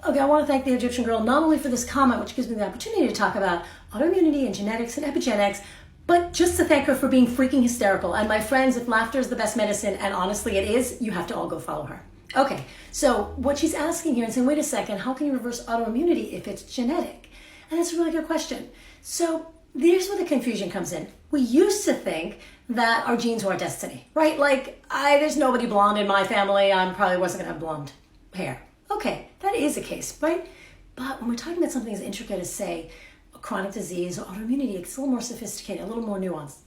Okay, I want to thank the Egyptian Girl not only for this comment, which gives me the opportunity to talk about autoimmunity and genetics and epigenetics, but just to thank her for being freaking hysterical. And my friends, if laughter is the best medicine, and honestly it is, you have to all go follow her. Okay, so what she's asking here and saying, wait a second, how can you reverse autoimmunity if it's genetic? And that's a really good question. So there's where the confusion comes in. We used to think that our genes were our destiny, right? Like, there's nobody blonde in my family. I probably wasn't gonna have blonde hair. Okay, that is the case, right? But when we're talking about something as intricate as, say, a chronic disease or autoimmunity, it's a little more sophisticated, a little more nuanced.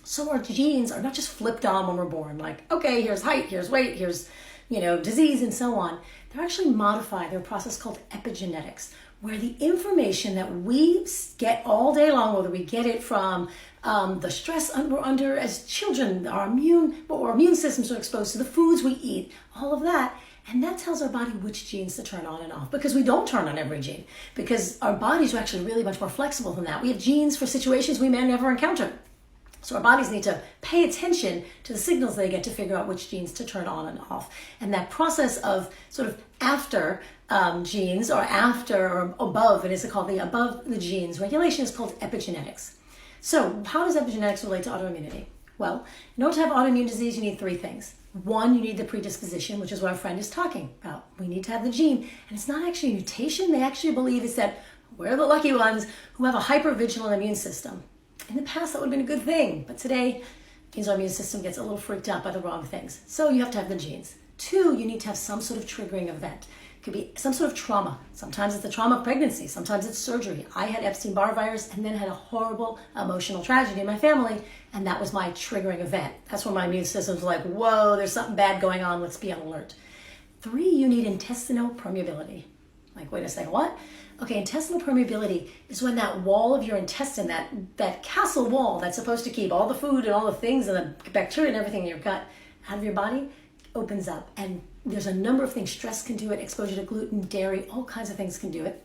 So our genes are not just flipped on when we're born, like, okay, here's height, here's weight, here's, disease and so on. They're actually modified. They're a process called epigenetics, where the information that we get all day long, whether we get it from the stress we're under as children, our immune systems are exposed to the foods we eat, all of that, and that tells our body which genes to turn on and off, because we don't turn on every gene, because our bodies are actually really much more flexible than that. We have genes for situations we may never encounter. So our bodies need to pay attention to the signals they get to figure out which genes to turn on and off. And that process of sort of after genes, or after or above, it is called the above the genes regulation, is called epigenetics. So how does epigenetics relate to autoimmunity? Well, in order to have autoimmune disease, you need three things. One, you need the predisposition, which is what our friend is talking about. We need to have the gene. And it's not actually a mutation. They actually believe it's that we're the lucky ones who have a hypervigilant immune system. In the past, that would have been a good thing. But today, it means our immune system gets a little freaked out by the wrong things. So you have to have the genes. Two, you need to have some sort of triggering event. It could be some sort of trauma. Sometimes it's the trauma of pregnancy. Sometimes it's surgery. I had Epstein-Barr virus and then had a horrible emotional tragedy in my family, and that was my triggering event. That's when my immune system was like, whoa, there's something bad going on. Let's be on alert. Three, you need intestinal permeability. Like, wait a second, what? Okay, intestinal permeability is when that wall of your intestine, that castle wall that's supposed to keep all the food and all the things and the bacteria and everything in your gut out of your body, opens up. And there's a number of things. Stress can do it, exposure to gluten, dairy, all kinds of things can do it.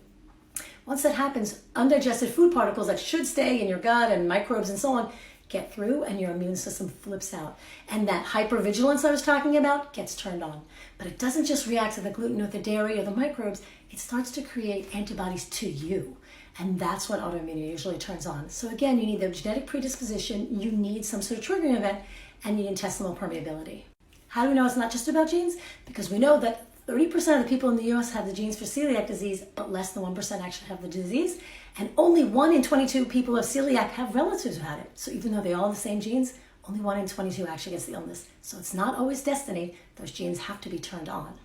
Once that happens, undigested food particles that should stay in your gut and microbes and so on get through, and your immune system flips out. And that hypervigilance I was talking about gets turned on. But it doesn't just react to the gluten or the dairy or the microbes. It starts to create antibodies to you. And that's what autoimmunity usually turns on. So again, you need the genetic predisposition, you need some sort of triggering event, and you need intestinal permeability. How do we know it's not just about genes? Because we know that 30% of the people in the US have the genes for celiac disease, but less than 1% actually have the disease. And only 1 in 22 people of celiac have relatives who had it. So even though they all have the same genes, only 1 in 22 actually gets the illness. So it's not always destiny. Those genes have to be turned on.